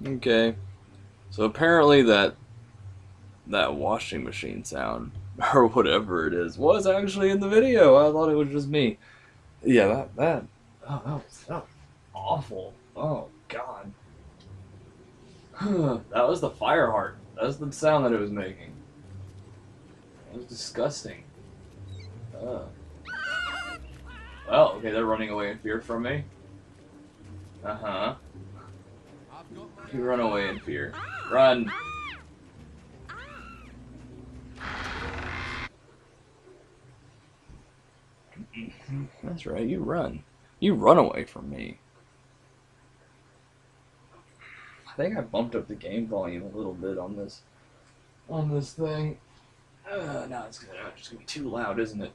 Okay. So apparently that washing machine sound or whatever it is was actually in the video. I thought it was just me. Yeah, that was awful. Oh God. That was the fire heart. That's the sound that it was making. It was disgusting. Uh. Well, okay, they're running away in fear from me. Uh-huh. You run away in fear. Run! That's right, you run. You run away from me. I think I bumped up the game volume a little bit on this thing. No, it's just gonna be too loud, isn't it?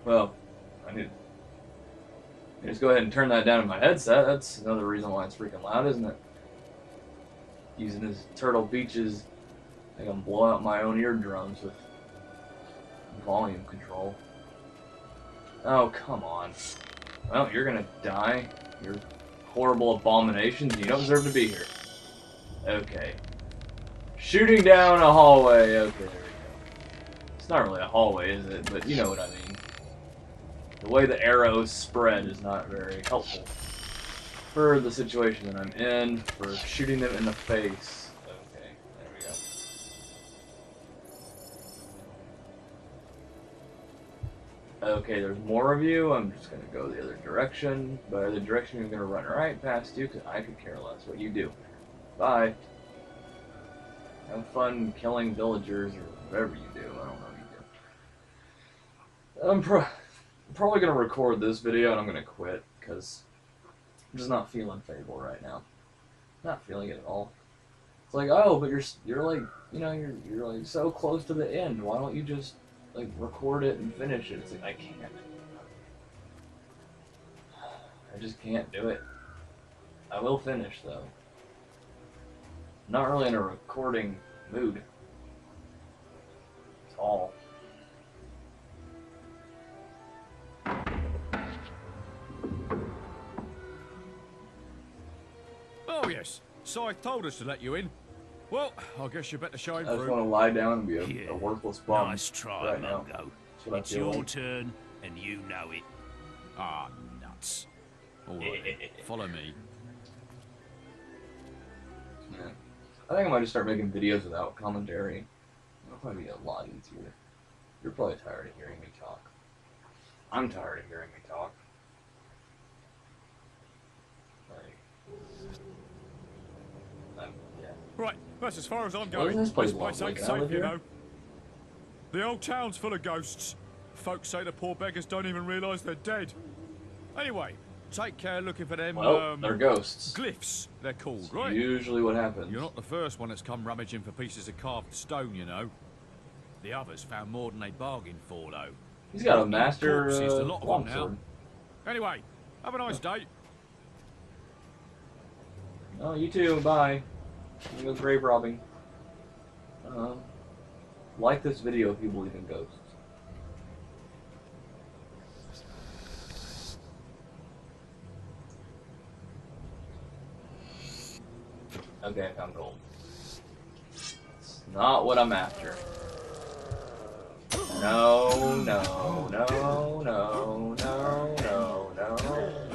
Well, I need to just go ahead and turn that down in my headset. That's another reason why it's freaking loud, isn't it? Using this Turtle Beaches, I can blow out my own eardrums with volume control. Oh, come on. Well, you're gonna die. You're horrible abominations. You don't deserve to be here. Okay. Shooting down a hallway. Okay, there we go. It's not really a hallway, is it? But you know what I mean. The way the arrows spread is not very helpful for the situation that I'm in, for shooting them in the face. Okay, there we go. Okay, there's more of you. I'm just going to go the other direction. But the direction you're going to run right past you, because I could care less what you do. Bye. Have fun killing villagers or whatever you do. I don't know what you do. I'm probably going to record this video and I'm going to quit, because I'm just not feeling Fable right now. Not feeling it at all. It's like, oh, but you're like, you know, you're like so close to the end. Why don't you just like record it and finish it? It's like, I can't. I just can't do it. I will finish though. Not really in a recording mood at all. Oh yes, Scythe told us to let you in. Well, I guess you better show him I just through. want to lie down and be a worthless bum. Nice try, right now. Mungo. That's what I It's feel your like. turn, and you know it. Ah, nuts. All right, then. Follow me. Yeah. I think I might just start making videos without commentary. It'll probably be a lot easier. You're probably tired of hearing me talk. I'm tired of hearing me talk. Yeah. Right, that's as far as I'm Well, going. this place This place lovely. ain't Can I live safe, you here? know. The old town's full of ghosts. Folks say the poor beggars don't even realise they're dead. Anyway, take care looking for them, Well, they're ghosts. glyphs, they're called, It's right? usually what happens. You're not the first one that's come rummaging for pieces of carved stone, you know. The others found more than they bargained for, though. He's got a master Corpses, a lot of them now. longsword. Anyway, have a nice day. Oh, you too. Bye. I'm gonna go grave robbing. Like this video if you believe in ghosts. Okay, I found gold. It's not what I'm after. No, no, no, no, no, no, no.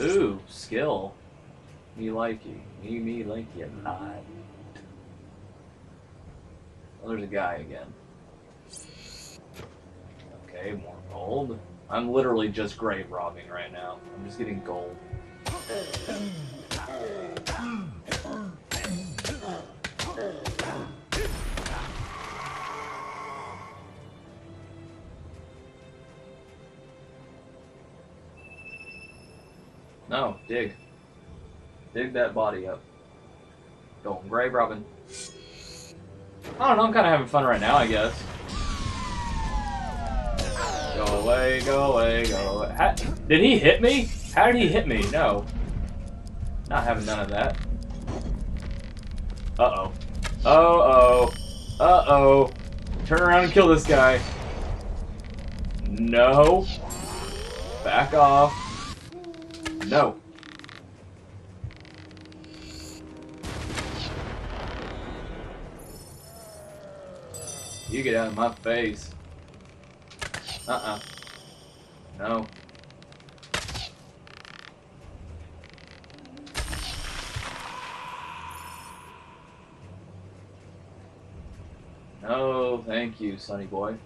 Ooh, skill. Me like you. Me like you a lot. Oh, there's a guy again. Okay, more gold. I'm literally just grave robbing right now. I'm just getting gold. No, dig. Dig that body up. Going grave robbing. I don't know, I'm kind of having fun right now, I guess. Go away, go away, go away. Did he hit me? How did he hit me? No. Not having none of that. Uh-oh. Uh-oh. Uh-oh. Turn around and kill this guy. No. Back off. No. You get out of my face. Uh-uh. No. No, thank you, sonny boy.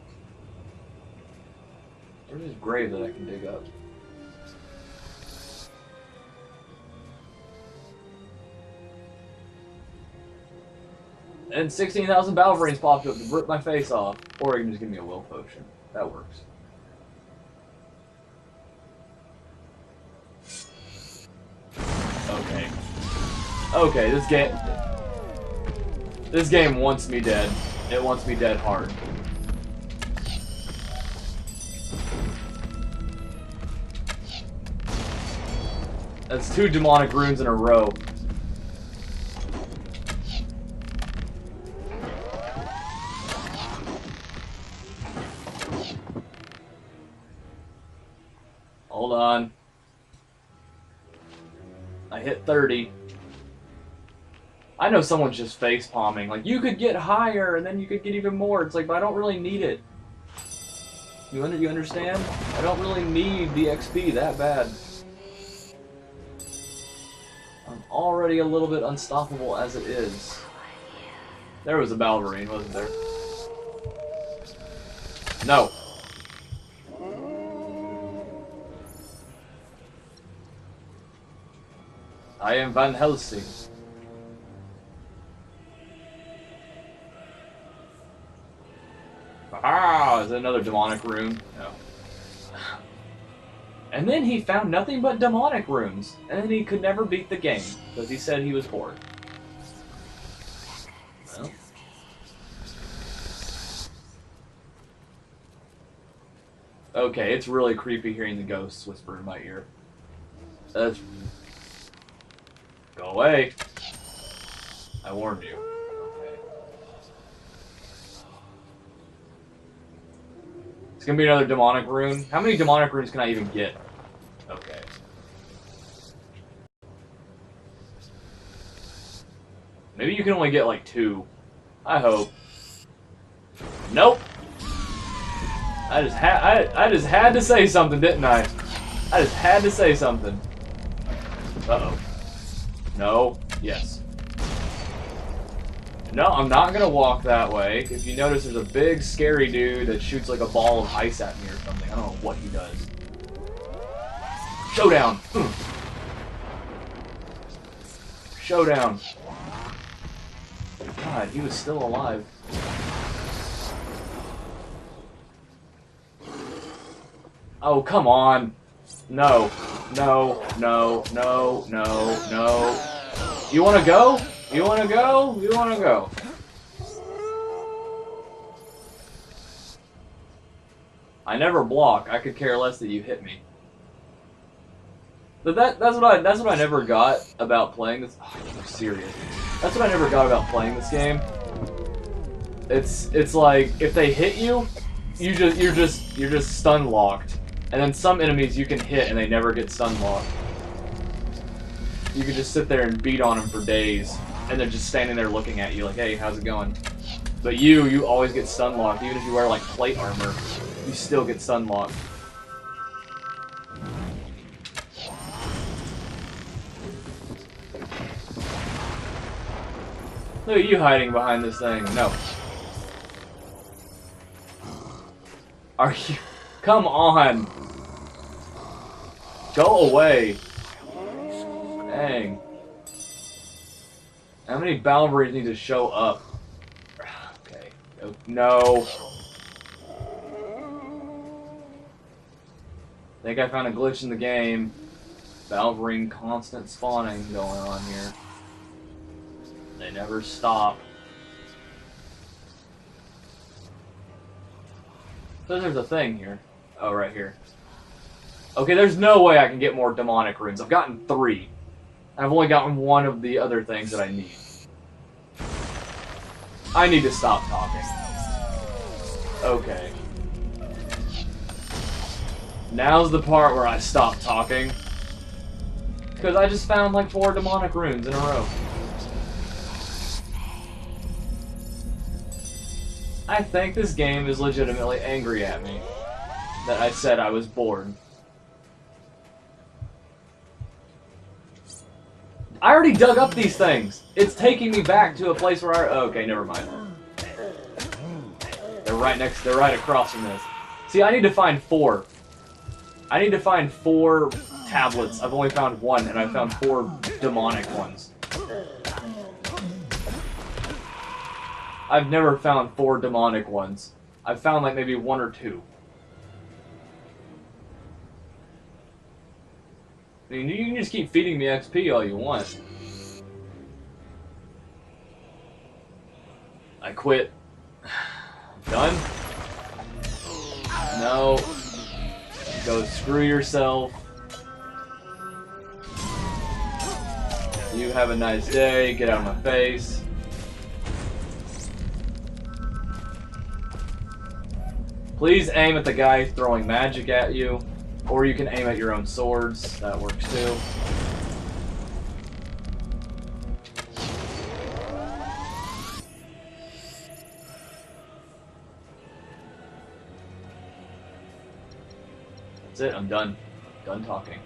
Where's his grave that I can dig up? And 16,000 Balverines popped up to rip my face off. Or you can just give me a will potion. That works. Okay. Okay, this game wants me dead. It wants me dead hard. That's 2 demonic runes in a row. Hold on. I hit 30. I know someone's just face palming. Like, you could get higher and then you could get even more. It's like, but I don't really need it. You understand? I don't really need the XP that bad. I'm already a little bit unstoppable as it is. There was a Balverine, wasn't there? No. I am Van Helsing. Ah, is that another demonic rune? No. And then he found nothing but demonic runes, and then he could never beat the game because he said he was bored. Well. Okay, it's really creepy hearing the ghosts whisper in my ear. That's... Go away. I warned you. Okay. It's gonna be another demonic rune. How many demonic runes can I even get? Okay. Maybe you can only get like 2. I hope. Nope. I just had to say something, didn't I? I just had to say something. Uh-oh. No. Yes. No, I'm not gonna walk that way. If you notice, there's a big, scary dude that shoots like a ball of ice at me or something. I don't know what he does. Showdown! Showdown! God, he was still alive. Oh, come on! No. No, no, no, no, no. You wanna go? You wanna go? You wanna go? I never block. I could care less that you hit me. But that's what I never got about playing this. Oh, I'm serious. That's what I never got about playing this game. It's like if they hit you, you're just stun locked. And then some enemies you can hit and they never get stun locked. You can just sit there and beat on them for days, and they're just standing there looking at you like, hey, how's it going? But you always get stun locked. Even if you wear like plate armor, you still get stun locked. Look at you hiding behind this thing. No. Are you... Come on! Go away! Dang. How many Balverines need to show up? Okay. No. I think I found a glitch in the game. Balverine constant spawning going on here. They never stop. So there's a thing here. Oh, right here. Okay, there's no way I can get more demonic runes. I've gotten 3. I've only gotten 1 of the other things that I need. I need to stop talking. Okay. Now's the part where I stop talking. Because I just found like 4 demonic runes in a row. I think this game is legitimately angry at me that I said I was bored. I already dug up these things. It's taking me back to a place where I... Okay, never mind. They're right across from this. See, I need to find 4. I need to find 4 tablets. I've only found 1, and I found 4 demonic ones. I've never found 4 demonic ones. I've found like maybe 1 or 2. I mean, you can just keep feeding me XP all you want. I quit. Done? No. Go screw yourself. You have a nice day. Get out of my face. Please aim at the guy throwing magic at you. Or you can aim at your own swords. That works too. That's it. I'm done. Done talking.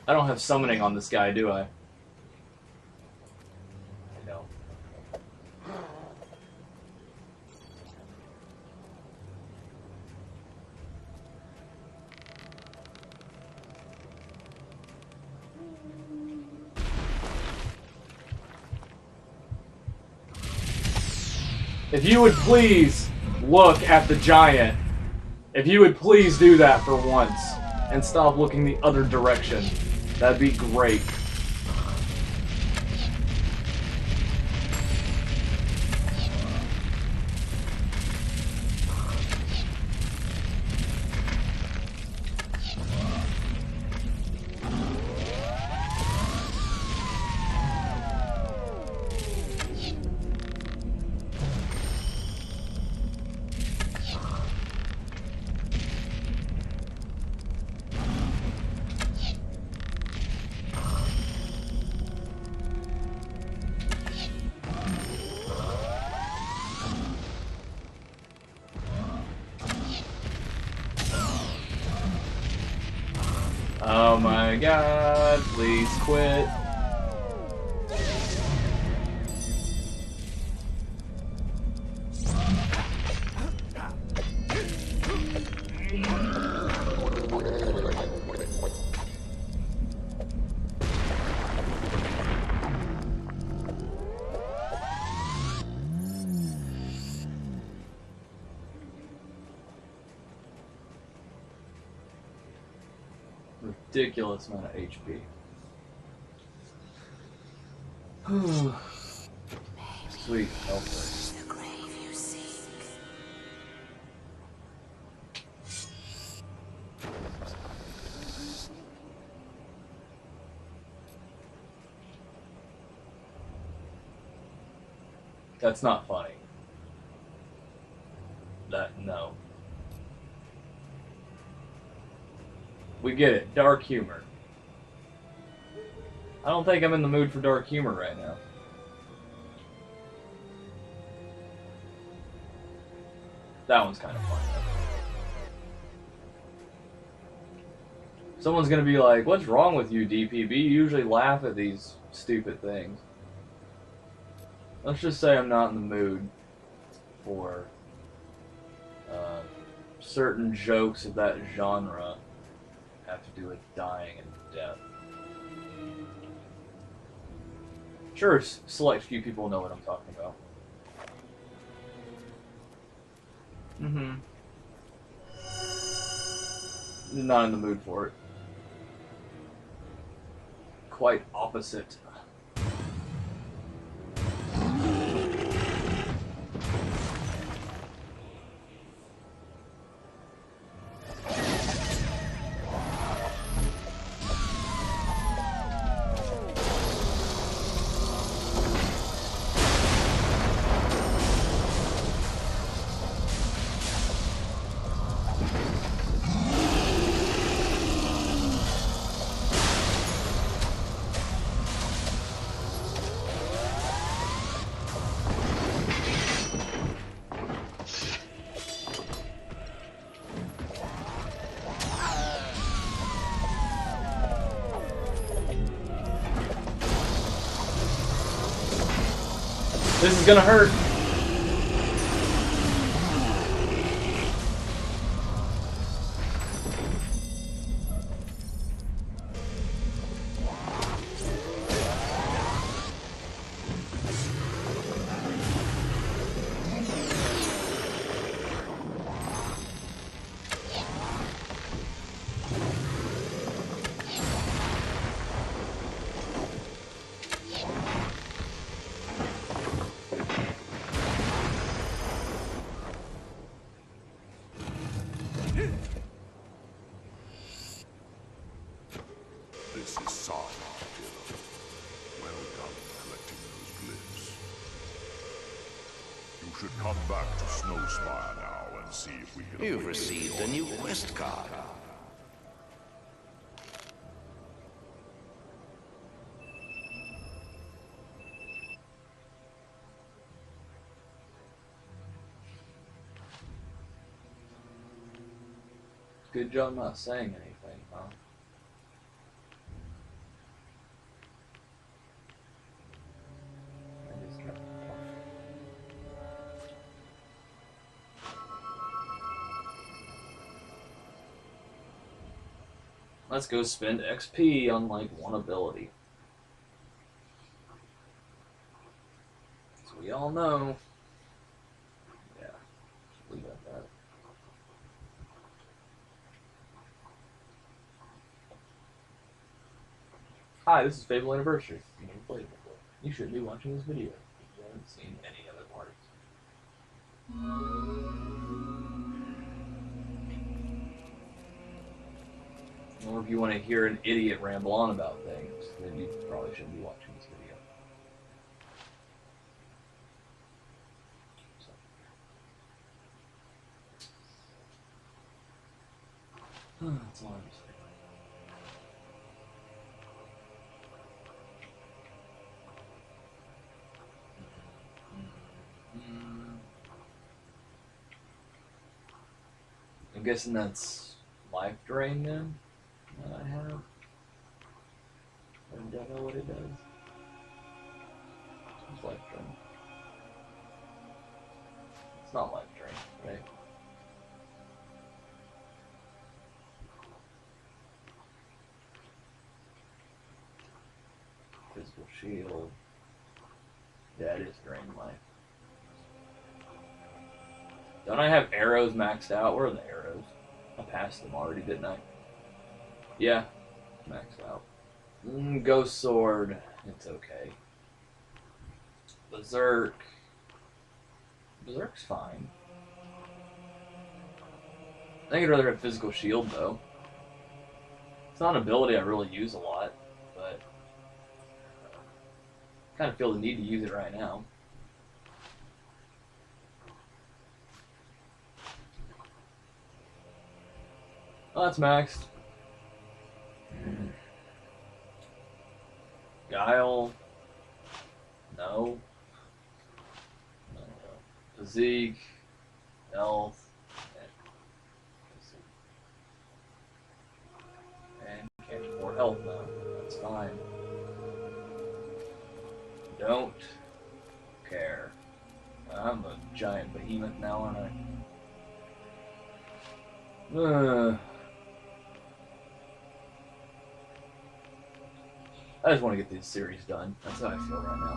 I don't have summoning on this guy, do I? No. If you would please look at the giant. If you would please do that for once and stop looking the other direction. That'd be great. Oh my god, please quit. Ridiculous amount of HP. Sweet, health. The grave you seek. That's not funny. No. We get it. Dark humor. I don't think I'm in the mood for dark humor right now. That one's kind of fun. Someone's gonna be like, "What's wrong with you, DPB? You usually laugh at these stupid things." Let's just say I'm not in the mood for certain jokes of that genre have to do with dying and death. Sure, a select few people know what I'm talking about. Mm-hmm. Not in the mood for it. Quite opposite. This is gonna hurt. This is solid, killer. Well done collecting those glyphs. You should come back to Snowspire now and see if we can... You've received a new quest card. Good job not saying anything, huh? I just kept talking. Let's go spend XP on like one ability. As we all know. Yeah, leave it at that. Hi, this is Fable Anniversary. If you've never played it before, you should be watching this video if you haven't seen any other parts. Or if you want to hear an idiot ramble on about things, then you probably shouldn't be watching this video. So. That's all I'm saying. I'm guessing that's life drain then, that I have. I don't know what it does. It's life drain. It's not life drain, right? Physical shield. Yeah, it is drain life. Don't I have arrows maxed out? Where are the arrows? I passed them already, didn't I? Yeah, maxed out. Ghost sword. It's okay. Berserk. Berserk's fine. I think I'd rather have physical shield though. It's not an ability I really use a lot, but I kind of feel the need to use it right now. Oh, that's maxed. Guile. No. Physique. Health. And can't afford health now. That's fine. Don't care. I'm a giant behemoth now, aren't I? I just want to get this series done. That's how I feel right now.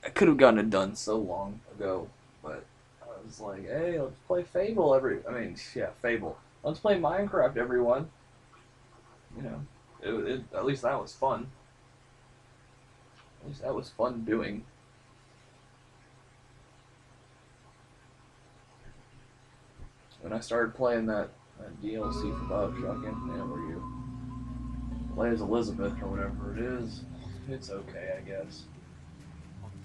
I could have gotten it done so long ago, but I was like, hey, let's play Fable Fable. Let's play Minecraft, everyone. You know, at least that was fun. At least that was fun doing. When I started playing that DLC for Bioshock Infinite, where you play as Elizabeth or whatever it is, it's okay, I guess.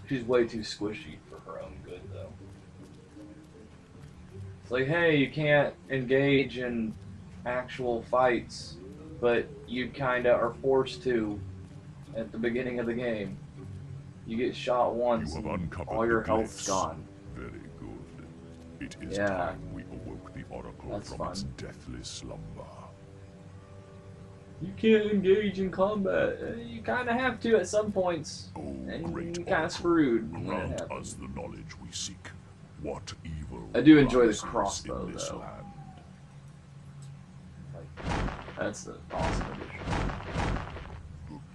She's way too squishy for her own good, though. It's like, hey, you can't engage in actual fights, but you kinda are forced to at the beginning of the game. You get shot once, You have and uncovered all your the health's glyphs. gone. Very good. It is Yeah. time we awoke the Oracle That's from its fun. deathless slumber. You can't engage in combat. You kind of have to at some points, Oh, and great you're kind Oracle, of screwed when it grant happens. us the knowledge we seek. What evil I do enjoy the rises crossbow, in this though. land? That's the awesome edition.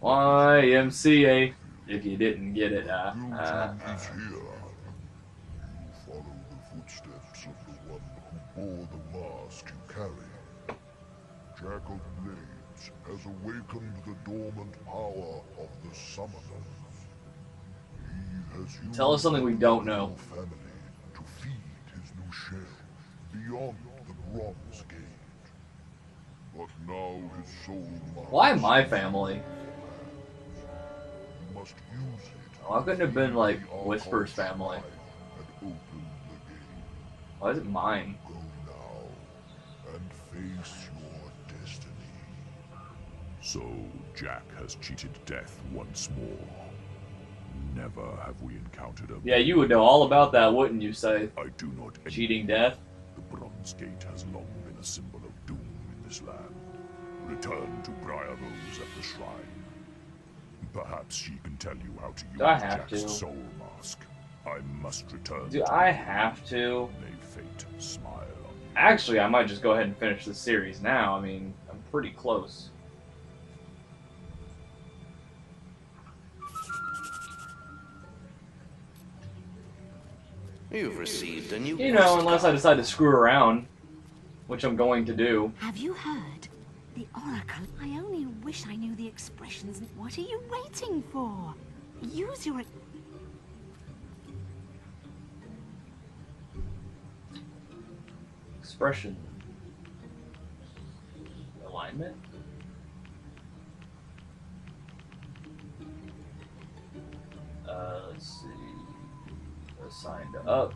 YMCA. If you didn't get it, Pilgrim is here. You follow the footsteps of the one who bore the mask you carry. Jack of Blades has awakened the dormant power of the Summoners. He has used Tell us something we don't know. your family to feed his new shell beyond the Bronze Gate. But now his soul must Why my family? You must use it. Why couldn't it have been like to free Whisper's Archon's family? mind and open the gate. Why is it mine? Go now and face your destiny. So Jack has cheated death once more. Never have we encountered a Yeah, you would know all about that, wouldn't you say? I do not envy. Cheating death? The Bronze Gate has long been a symbol of doom in this land. Return to Briar Rose at the shrine. Perhaps she can tell you how to use Do I have Jack's to? soul mask. I must return. Do I have to? May fate smile on you. Actually, I might just go ahead and finish the series now. I mean, I'm pretty close. You've received a new You know, quest unless I card. decide to screw around, which I'm going to do. Have you heard? The Oracle. I only wish I knew the expressions. What are you waiting for? Use your... Expression. Alignment? Let's see. Assign to up.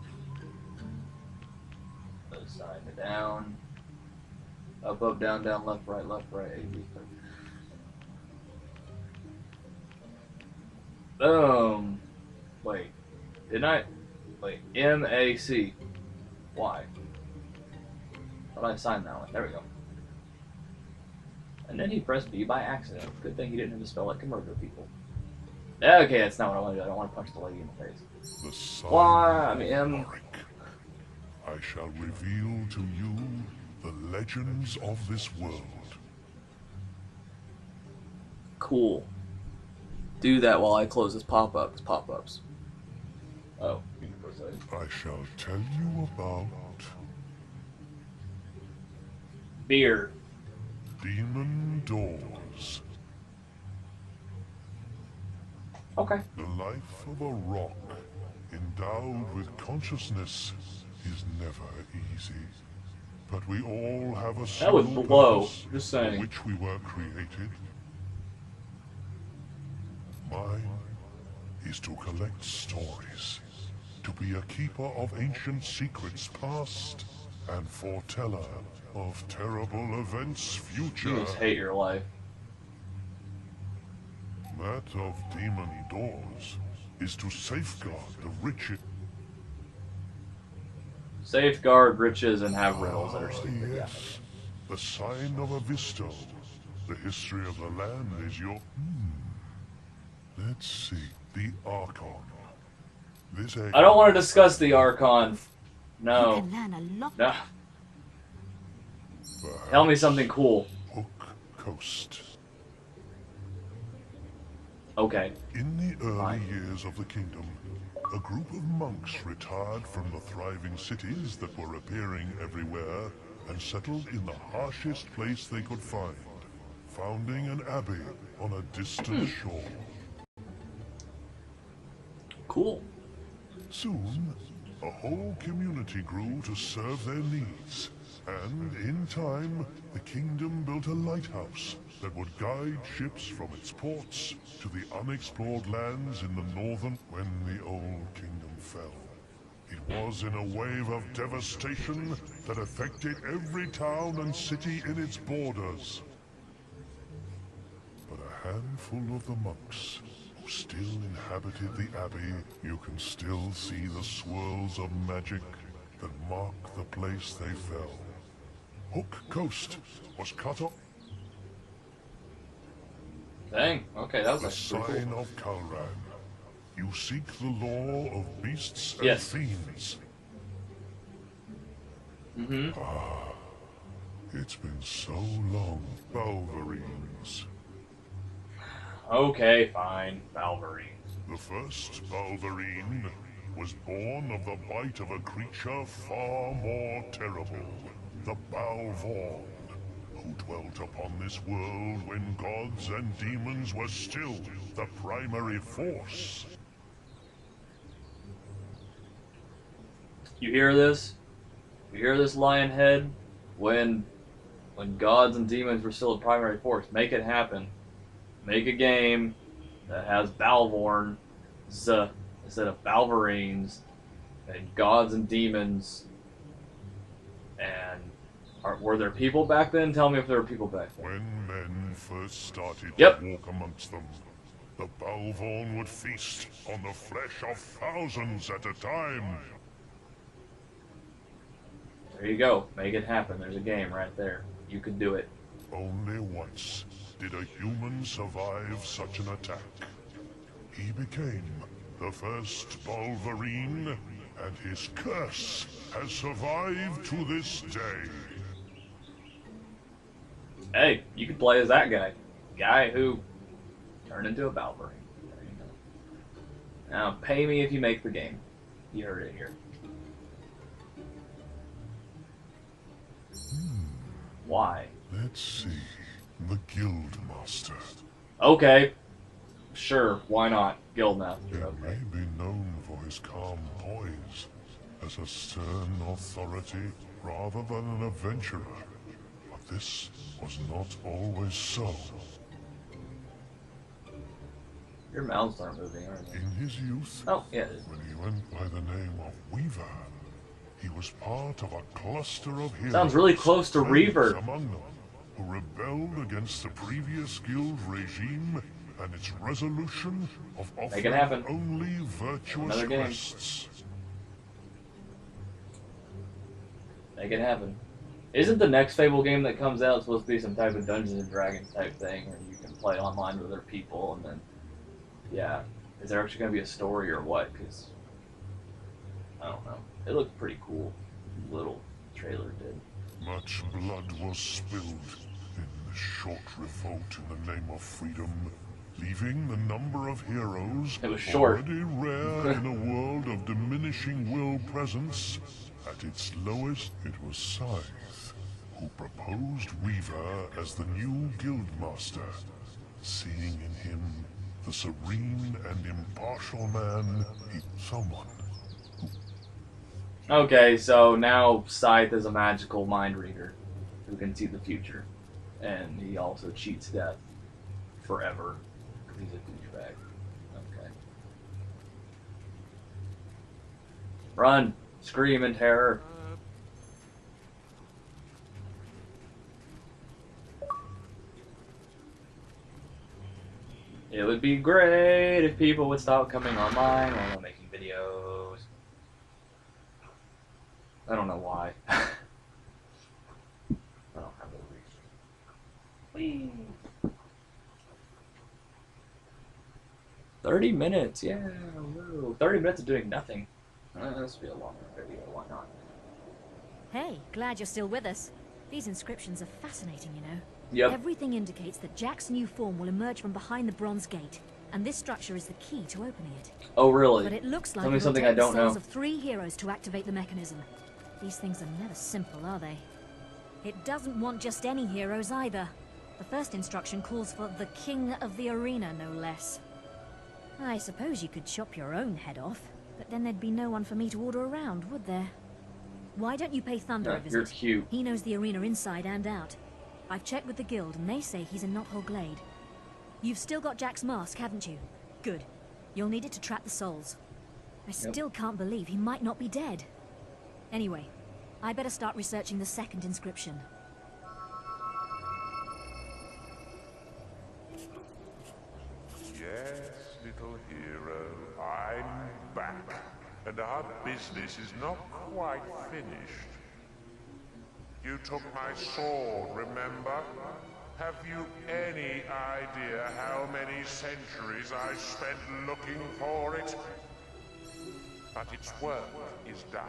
Assign to down. Up, up, down, down, left, right, A, B. Wait. Didn't I? Wait. M-A-C. Y. Thought I assigned that one. There we go. And then he pressed B by accident. Good thing he didn't have to spell it to murder people. Okay, that's not what I want to do. I don't want to punch the lady in the face. The sign Why? I mean, of Yorick. I shall reveal to you the legends of this world. Cool. Do that while I close this pop-ups. Pop-ups. Oh, you can proceed. I shall tell you about Beer. demon doors. Okay. The life of a rock endowed with consciousness is never easy. But we all have a That would single blow, purpose just for saying. which we were created. Mine is to collect stories, to be a keeper of ancient secrets past, and foreteller of terrible events future. You just hate your life. That of demon doors is to safeguard the riches. Safeguard riches and have riddles that are stupid. Yeah. Yes, the sign of a Visto. The history of the land is your... Let's see. The Archon. This egg I don't want to discuss the Archon. You No. can learn a lot. No. Tell me something cool. Hook Coast. Okay. In the early Fine. years of the kingdom, a group of monks retired from the thriving cities that were appearing everywhere and settled in the harshest place they could find, founding an abbey on a distant shore. Cool. Soon, a whole community grew to serve their needs, and in time, the kingdom built a lighthouse that would guide ships from its ports to the unexplored lands in the northern. When the old kingdom fell, it was in a wave of devastation that affected every town and city in its borders. But a handful of the monks who still inhabited the abbey, you can still see the swirls of magic that mark the place they fell. Hook Coast was cut off. Dang. Okay, that was The actually pretty sign cool. of Kalran. You seek the law of beasts and Yes. fiends. Mm-hmm. It's been so long, Balverines. Okay, fine. Valverine. The first Balverine was born of the bite of a creature far more terrible, the Balvorn, who dwelt upon this world when gods and demons were still the primary force. You hear this? You hear this, Lionhead? When gods and demons were still a primary force, make it happen. Make a game that has Balvorn instead of Balverines and gods and demons. And were there people back then? Tell me if there were people back then. When men first started Yep. to walk amongst them, the Balvorn would feast on the flesh of thousands at a time. There you go. Make it happen. There's a game right there. You can do it. Only once did a human survive such an attack. He became the first Balverine, and his curse has survived to this day. Hey, you could play as that guy. Guy who turned into a Balverine. There you go. Now, pay me if you make the game. You heard it here. Why? Let's see. The Guildmaster. Okay. Sure, why not? Guildmaster, He okay. may be known for his calm poise, as a stern authority rather than an adventurer. But this was not always so. Your mouths aren't moving, are they? In his youth, Oh, yeah, it is. when he went by the name of Weaver, he was part of a cluster of heroes. Sounds really close to many Reaver. among them who rebelled against the previous guild regime and its resolution of Make offering it happen. only virtuous Another game. quests. Make it happen. Isn't the next Fable game that comes out supposed to be some type of Dungeons and Dragons type thing where you can play online with other people and then, yeah. Is there actually going to be a story or what? Because, I don't know. It looked pretty cool. Little trailer did. Much blood was spilled in this short revolt in the name of freedom, leaving the number of heroes It was short. already rare in a world of diminishing will presence. At its lowest, it was Scythe who proposed Weaver as the new guildmaster, seeing in him the serene and impartial man, someone. Okay, so now Scythe is a magical mind reader who can see the future. And he also cheats death forever because he's a douchebag. Okay. Run! Scream in terror. It would be great if people would stop coming online while I'm making videos. I don't know why. I don't have a reason. Whee! 30 minutes, yeah. Whoa. Ooh, 30 minutes of doing nothing. This will be a longer video, why not? Hey, glad you're still with us. These inscriptions are fascinating, you know. Yep. Everything indicates that Jack's new form will emerge from behind the bronze gate, and this structure is the key to opening it. Oh, really? But it looks like Tell me it'll something take I don't the souls know. of 3 heroes to activate the mechanism. These things are never simple, are they? It doesn't want just any heroes either. The first instruction calls for the king of the arena, no less. I suppose you could chop your own head off, but then there'd be no one for me to order around, would there? Why don't you pay Thunder a visit? You're cute. He knows the arena inside and out. I've checked with the guild, and they say he's in Knothole Glade. You've still got Jack's mask, haven't you? Good. You'll need it to trap the souls. I still can't believe he might not be dead. Anyway, I better start researching the second inscription. Yes, little hero, I'm back. And our business is not quite finished. You took my sword, remember? Have you any idea how many centuries I spent looking for it? But its work is done.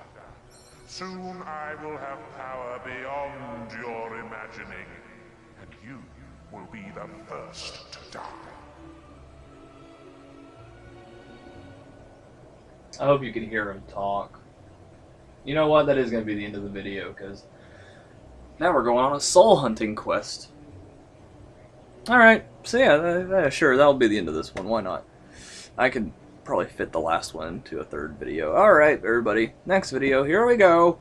Soon I will have power beyond your imagining, and you will be the first to die. I hope you can hear him talk. You know what? That is going to be the end of the video, because now we're going on a soul hunting quest. Alright, so yeah, sure, that'll be the end of this one. Why not? I could probably fit the last one into a third video. Alright, everybody, next video, here we go.